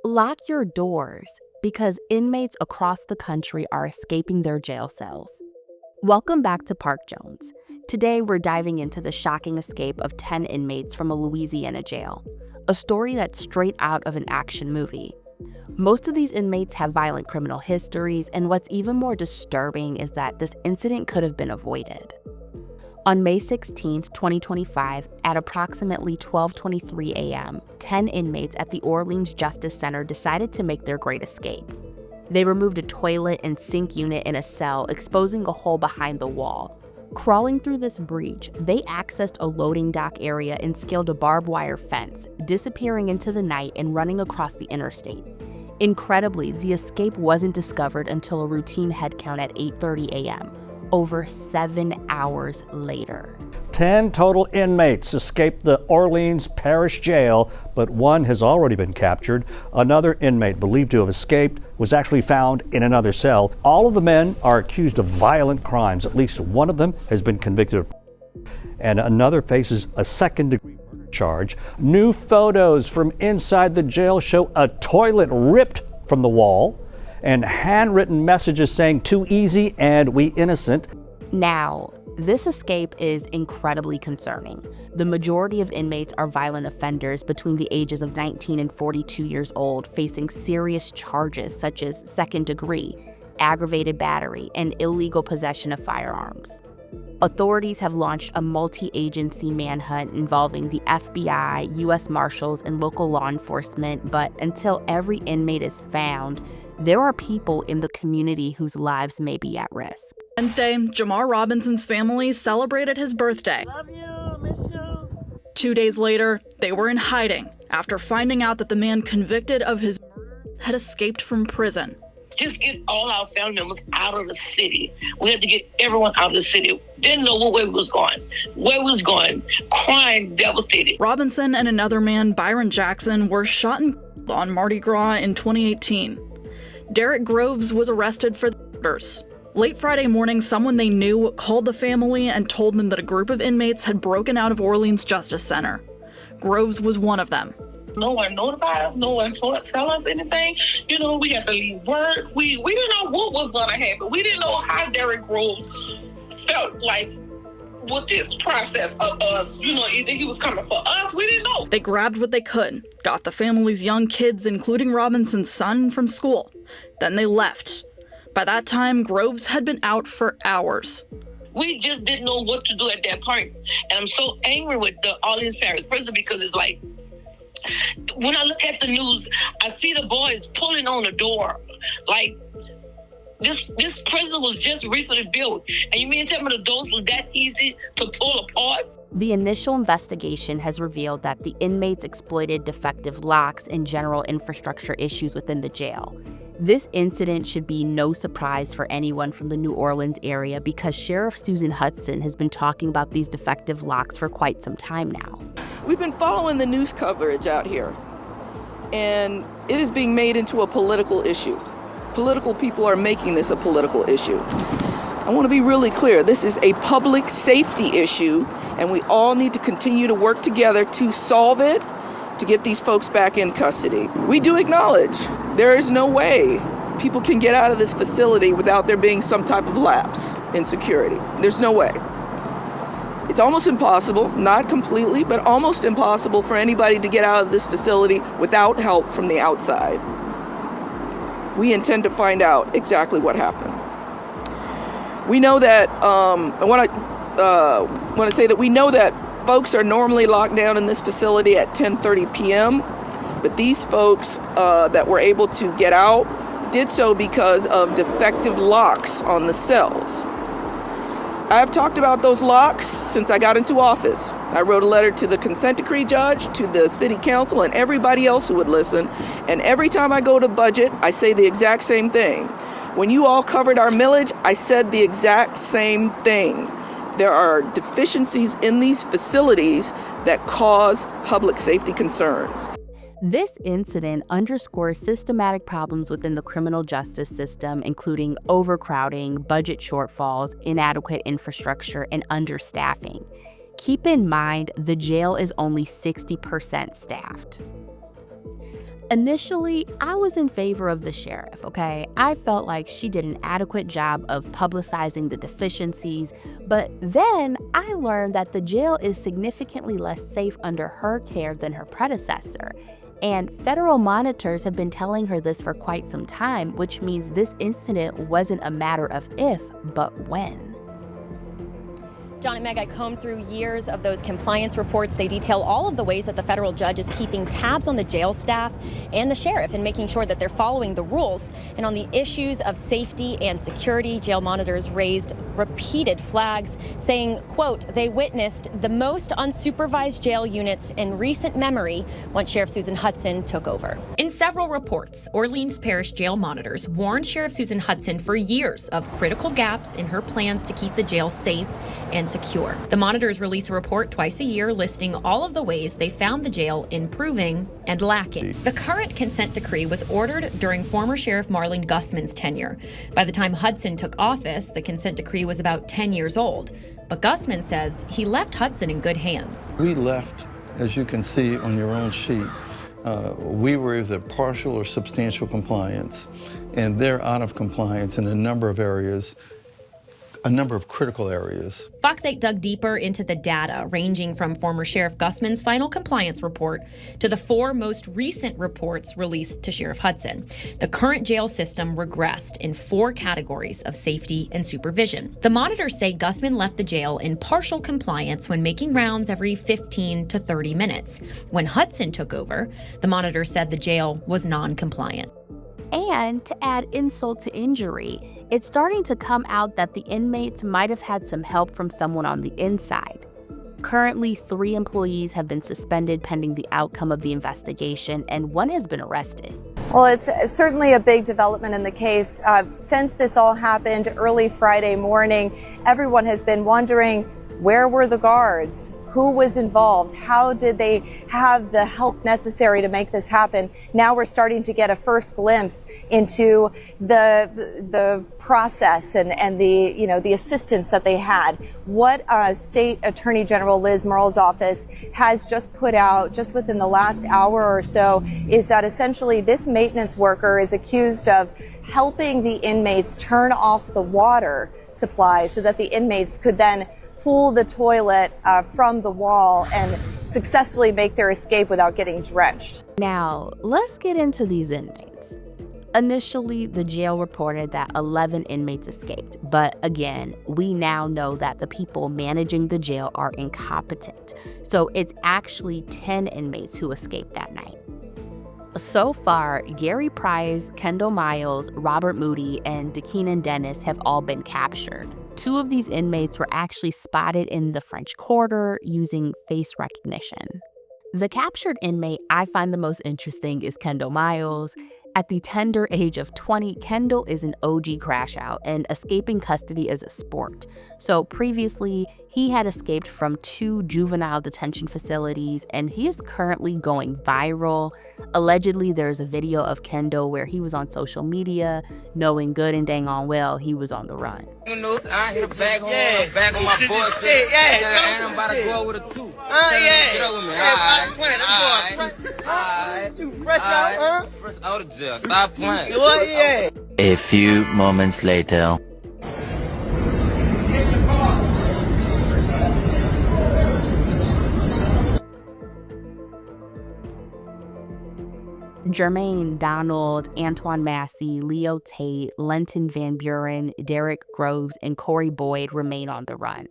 Lock your doors because inmates across the country are escaping their jail cells. Welcome back to Parke Jones. Today, we're diving into the shocking escape of 10 inmates from a Louisiana jail, a story that's straight out of an action movie. Most of these inmates have violent criminal histories, and what's even more disturbing is that this incident could have been avoided. On May 16, 2025, at approximately 12:23 a.m., 10 inmates at the Orleans Justice Center decided to make their great escape. They removed a toilet and sink unit in a cell, exposing a hole behind the wall. Crawling through this breach, they accessed a loading dock area and scaled a barbed wire fence, disappearing into the night and running across the interstate. Incredibly, the escape wasn't discovered until a routine head count at 8:30 a.m., over 7 hours later. 10 total inmates escaped the Orleans Parish Jail, but one has already been captured. Another inmate believed to have escaped was actually found in another cell. All of the men are accused of violent crimes. At least one of them has been convicted, and another faces a second-degree murder charge. New photos from inside the jail show a toilet ripped from the wall and handwritten messages saying, "Too easy" and "We innocent." Now, this escape is incredibly concerning. The majority of inmates are violent offenders between the ages of 19 and 42 years old, facing serious charges such as second degree, aggravated battery, and illegal possession of firearms. Authorities have launched a multi-agency manhunt involving the FBI, U.S. Marshals, and local law enforcement, but until every inmate is found, there are people in the community whose lives may be at risk. Wednesday, Jamar Robinson's family celebrated his birthday. Love you, miss you. 2 days later, they were in hiding after finding out that the man convicted of his murder had escaped from prison. Just get all our family members out of the city. We had to get everyone out of the city. Didn't know what way we was going. Where we was going. Crying, devastated. Robinson and another man, Byron Jackson, were shot and killed on Mardi Gras in 2018. Derek Groves was arrested for the murders. Late Friday morning, someone they knew called the family and told them that a group of inmates had broken out of Orleans Justice Center. Groves was one of them. No one notified us. No one tell us anything. You know, we had to leave work. We didn't know what was going to happen. We didn't know how Derek Groves felt like with this process of us. You know, either he was coming for us. We didn't know. They grabbed what they could, got the family's young kids, including Robinson's son, from school. Then they left. By that time, Groves had been out for hours. We just didn't know what to do at that point. And I'm so angry with the Orleans Parish prison because it's like, when I look at the news, I see the boys pulling on the door. Like, this prison was just recently built. And you mean to tell me the doors was that easy to pull apart? The initial investigation has revealed that the inmates exploited defective locks and general infrastructure issues within the jail. This incident should be no surprise for anyone from the New Orleans area because Sheriff Susan Hudson has been talking about these defective locks for quite some time now. We've been following the news coverage out here, and it is being made into a political issue. Political people are making this a political issue. I want to be really clear. This is a public safety issue, and we all need to continue to work together to solve it, to get these folks back in custody. We do acknowledge there is no way people can get out of this facility without there being some type of lapse in security. There's no way. It's almost impossible, not completely, but almost impossible for anybody to get out of this facility without help from the outside. We intend to find out exactly what happened. We know that, I want to say that we know that folks are normally locked down in this facility at 10:30 p.m., but these folks that were able to get out did so because of defective locks on the cells. I've talked about those locks since I got into office. I wrote a letter to the consent decree judge, to the city council, and everybody else who would listen. And every time I go to budget, I say the exact same thing. When you all covered our millage, I said the exact same thing. There are deficiencies in these facilities that cause public safety concerns. This incident underscores systematic problems within the criminal justice system, including overcrowding, budget shortfalls, inadequate infrastructure, and understaffing. Keep in mind, the jail is only 60% staffed. Initially, I was in favor of the sheriff, okay? I felt like she did an adequate job of publicizing the deficiencies, but then I learned that the jail is significantly less safe under her care than her predecessor. And federal monitors have been telling her this for quite some time, which means this incident wasn't a matter of if, but when. John and Meg, I combed through years of those compliance reports. They detail all of the ways that the federal judge is keeping tabs on the jail staff and the sheriff and making sure that they're following the rules. And on the issues of safety and security, jail monitors raised repeated flags, saying, quote, they witnessed the most unsupervised jail units in recent memory once Sheriff Susan Hudson took over. In several reports, Orleans Parish jail monitors warned Sheriff Susan Hudson for years of critical gaps in her plans to keep the jail safe and secure. The monitors release a report twice a year listing all of the ways they found the jail improving and lacking. The current consent decree was ordered during former Sheriff Marlene Gussman's tenure. By the time Hudson took office, the consent decree was about 10 years old. But Gussman says he left Hudson in good hands. We left, as you can see on your own sheet, we were either partial or substantial compliance, and they're out of compliance in a number of areas, a number of critical areas. Fox 8 dug deeper into the data, ranging from former Sheriff Gussman's final compliance report to the 4 most recent reports released to Sheriff Hudson. The current jail system regressed in 4 categories of safety and supervision. The monitors say Gussman left the jail in partial compliance when making rounds every 15 to 30 minutes. When Hudson took over, the monitors said the jail was non-compliant. And to add insult to injury, it's starting to come out that the inmates might have had some help from someone on the inside. Currently, 3 employees have been suspended pending the outcome of the investigation, and 1 has been arrested. Well, it's certainly a big development in the case. Since this all happened early Friday morning, everyone has been wondering, where were the guards? Who was involved? How did they have the help necessary to make this happen? Now we're starting to get a first glimpse into the process and the assistance that they had. What State Attorney General Liz Murrell's office has just put out just within the last hour or so is that essentially this maintenance worker is accused of helping the inmates turn off the water supply so that the inmates could then pull the toilet from the wall and successfully make their escape without getting drenched. Now, let's get into these inmates. Initially, the jail reported that 11 inmates escaped, but again, we now know that the people managing the jail are incompetent. So it's actually 10 inmates who escaped that night. So far, Gary Price, Kendall Miles, Robert Moody, and Dakeenan Dennis have all been captured. 2 of these inmates were actually spotted in the French Quarter using face recognition. The captured inmate I find the most interesting is Kendall Miles. At the tender age of 20, Kendall is an OG crash out, and escaping custody is a sport. So previously, he had escaped from 2 juvenile detention facilities, and he is currently going viral. Allegedly, there's a video of Kendall where he was on social media, knowing good and dang on well he was on the run. You know, I hit a bag on my boys. And I'm about to go with a 2. Get up with me. Alright. You fresh out, huh? Fresh out of jail. Stop playing. A few moments later. Jermaine Donald, Antoine Massey, Leo Tate, Lenton Van Buren, Derek Groves, and Corey Boyd remain on the run.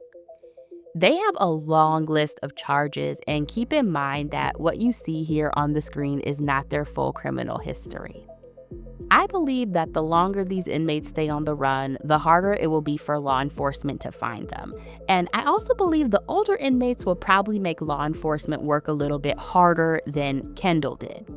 They have a long list of charges, and keep in mind that what you see here on the screen is not their full criminal history. I believe that the longer these inmates stay on the run, the harder it will be for law enforcement to find them. And I also believe the older inmates will probably make law enforcement work a little bit harder than Kendall did.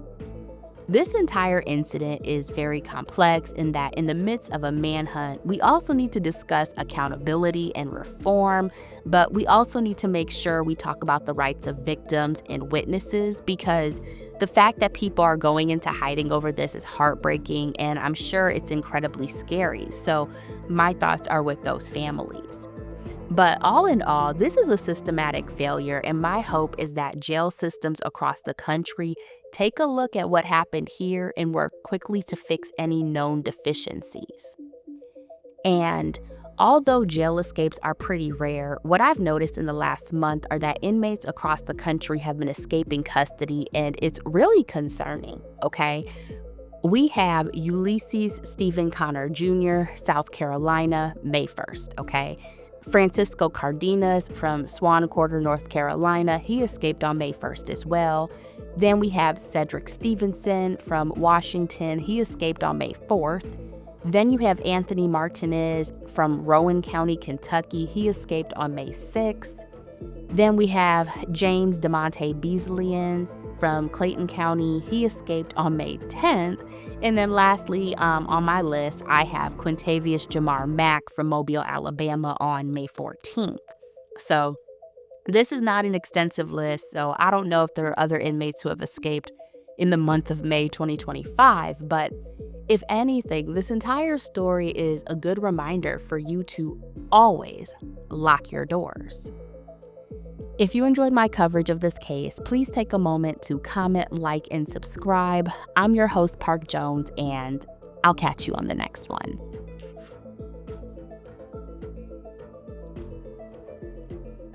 This entire incident is very complex in that in the midst of a manhunt, we also need to discuss accountability and reform, but we also need to make sure we talk about the rights of victims and witnesses, because the fact that people are going into hiding over this is heartbreaking, and I'm sure it's incredibly scary. So my thoughts are with those families. But all in all, this is a systematic failure, and my hope is that jail systems across the country take a look at what happened here and work quickly to fix any known deficiencies. And although jail escapes are pretty rare, what I've noticed in the last month are that inmates across the country have been escaping custody, and it's really concerning, okay? We have Ulysses Stephen Connor Jr., South Carolina, May 1st, okay? Francisco Cardenas from Swan Quarter, North Carolina, he escaped on May 1st as well. Then we have Cedric Stevenson from Washington, he escaped on May 4th. Then you have Anthony Martinez from Rowan County, Kentucky, he escaped on May 6th. Then we have James DeMonte Beasleyan from Clayton County, he escaped on May 10th. And then lastly, on my list, I have Quintavious Jamar Mack from Mobile, Alabama on May 14th. So this is not an extensive list, so I don't know if there are other inmates who have escaped in the month of May 2025, but if anything, this entire story is a good reminder for you to always lock your doors. If you enjoyed my coverage of this case, please take a moment to comment, like, and subscribe. I'm your host, Parke Jones, and I'll catch you on the next one.